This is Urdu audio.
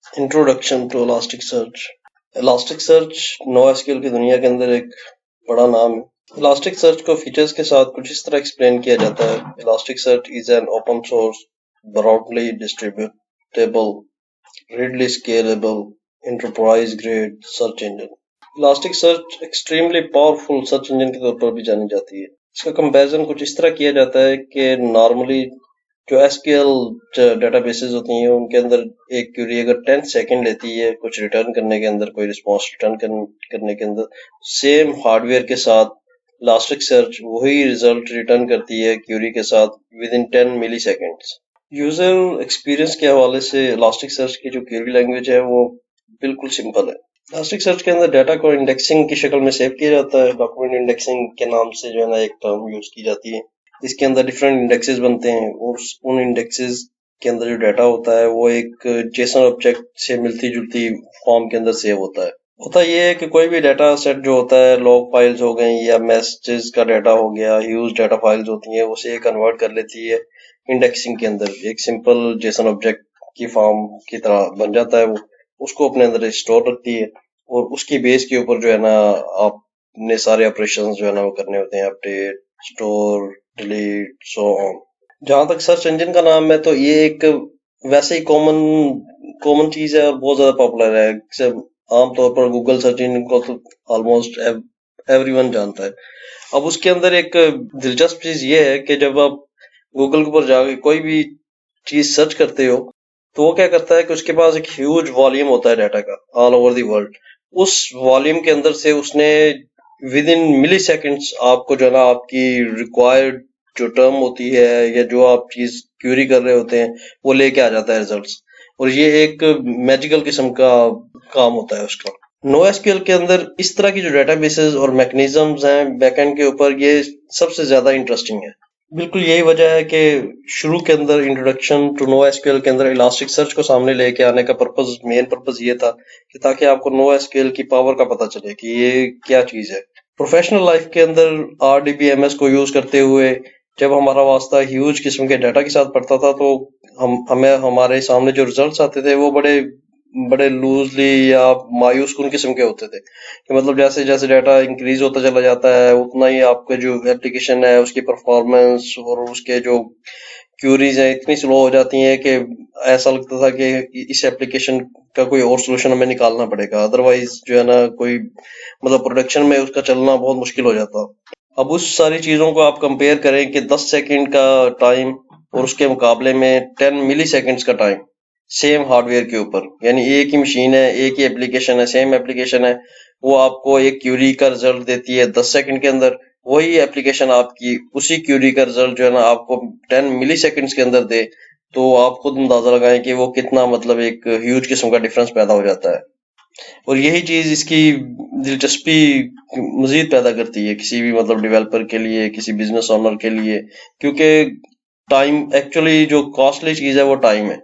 Introduction to Elasticsearch. Elasticsearch no S Q L کی دنیا کے اندر ایک بڑا نام ہے. الاسٹک سرچ کو فیچرز کے ساتھ کچھ اس طرح ایکسپلین کیا جاتا ہے. Elasticsearch is an open source broadly distributable readily scalable enterprise grade search engine. Elasticsearch extremely powerful search engine کے طور پر بھی جانی جاتی ہے. اس کا کمپیریزن کچھ اس طرح کیا جاتا ہے کہ نارملی جو S Q L databases ہوتی ہیں ان کے اندر ایک کیوری اگر 10 سیکنڈ لیتی ہے کچھ ریٹرن کرنے کے اندر، کوئی رسپانس ریٹرن کرنے کے اندر، سیم ہارڈ ویئر کے ساتھ الاسٹک سرچ وہی ریزلٹ ریٹرن کرتی ہے کیوری کے ساتھ ود ان 10 ملی سیکنڈس. یوزر ایکسپیرینس کے حوالے سے الاسٹک سرچ کی جو کیوری لینگویج ہے وہ بالکل سمپل ہے. الاسٹک سرچ کے اندر ڈیٹا کو انڈیکسنگ کی شکل میں سیو کیا جاتا ہے. ڈاکومنٹ انڈیکسنگ کے نام سے جو ہے نا ایک ٹرم یوز کی جاتی ہے. اس کے اندر ڈفرینٹ انڈیکسز بنتے ہیں اور ان انڈیکسز کے اندر جو ڈیٹا ہوتا ہے وہ ایک جیسن آبجیکٹ سے ملتی جلتی فارم کے اندر سیو ہوتا ہے. ہوتا یہ ہے کہ کوئی بھی ڈیٹا سیٹ جو ہوتا ہے، لاگ فائلز ہو گئیں یا میسجز کا ڈیٹا ہو گیا، ہیوز ڈیٹا فائلز ہوتی ہیں، اسے کنورٹ کر لیتی ہے انڈیکسنگ کے اندر. ایک سمپل جیسن آبجیکٹ کی فارم کی طرح بن جاتا ہے، وہ اس کو اپنے اندر اسٹور رکھتی ہے اور اس کی بیس کے اوپر جو ہے نا آپ نے سارے آپریشنز جو ہے نا وہ کرنے ہوتے ہیں، اپڈیٹ، اسٹور، ڈیلیٹ، سو آن. جہاں تک سرچ انجن کا نام ہے تو یہ ایک ویسے ہی کامن چیز ہے، بہت زیادہ پاپولر ہے. عام طور پر گوگل سرچ انجن کو تو آلموسٹ ایوری ون جانتا ہے. اب اس کے اندر ایک دلچسپ چیز یہ ہے کہ جب آپ گوگل کے اوپر جا کے کوئی بھی چیز سرچ کرتے ہو تو وہ کیا کرتا ہے کہ اس کے پاس ایک ہیوج والیوم ہوتا ہے ڈیٹا کا آل اوور دی ورلڈ. اس والیوم کے اندر سے اس نے ود ان ملی سیکنڈس آپ کو جو ہے نا آپ کی ریکوائرڈ جو ٹرم ہوتی ہے یا جو آپ چیز کیوری کر رہے ہوتے ہیں وہ لے کے آ جاتا ہے ریزلٹس. اور یہ ایک میجیکل قسم کا کام ہوتا ہے اس کا. نو ایس کیو ایل کے اندر اس طرح کی جو ڈیٹا بیسز اور میکنیزمز ہیں بیک اینڈ کے اوپر، یہ سب سے زیادہ انٹرسٹنگ ہے. بالکل یہی وجہ ہے کہ شروع کے اندر introduction to no S Q L کے اندر الاسٹک سرچ کو سامنے لے کے آنے کا مین پرپز یہ تھا کہ تاکہ آپ کو نو ایس کیو ایل کی پاور کا پتہ چلے کہ یہ کیا چیز ہے. پروفیشنل لائف کے اندر R D B M S کو یوز کرتے ہوئے جب ہمارا واسطہ ہیوج قسم کے ڈیٹا کے ساتھ پڑتا تھا تو ہمیں ہمارے سامنے جو ریزلٹس آتے تھے وہ بڑے لوزلی یا مایوس کن قسم کے ہوتے تھے. کہ مطلب جیسے جیسے ڈیٹا انکریز ہوتا چلا جاتا ہے اتنا ہی آپ کا جو اپلیکیشن ہے اس کی پرفارمنس اور اس کے جو کیوریز ہیں اتنی سلو ہو جاتی ہیں کہ ایسا لگتا تھا کہ اس اپلیکیشن کا کوئی اور سولوشن ہمیں نکالنا پڑے گا، ادروائز جو ہے نا کوئی مطلب پروڈکشن میں اس کا چلنا بہت مشکل ہو جاتا. اب اس ساری چیزوں کو آپ کمپیئر کریں کہ 10 سیکنڈ کا ٹائم اور اس کے مقابلے میں 10 ملی سیکنڈز کا ٹائم سیم ہارڈ ویئر کے اوپر، یعنی ایک ہی مشین ہے، ایک ہی اپلیکیشن ہے، سیم اپلیکیشن ہے، وہ آپ کو ایک کیوری کا رزلٹ دیتی ہے 10 سیکنڈ کے اندر. وہی اپلیکیشن آپ کی اسی کیوری کا رزلٹ جو ہے نا آپ کو 10 ملی سیکنڈز کے اندر دے تو آپ خود اندازہ لگائیں کہ وہ کتنا مطلب ایک ہیوج قسم کا ڈفرنس پیدا ہو جاتا ہے. اور یہی چیز اس کی دلچسپی مزید پیدا کرتی ہے کسی بھی مطلب ڈیولپر کے لیے، کسی بزنس اونر کے لیے، کیونکہ ٹائم ایکچولی جو کاسٹلی چیز ہے وہ ٹائم ہے.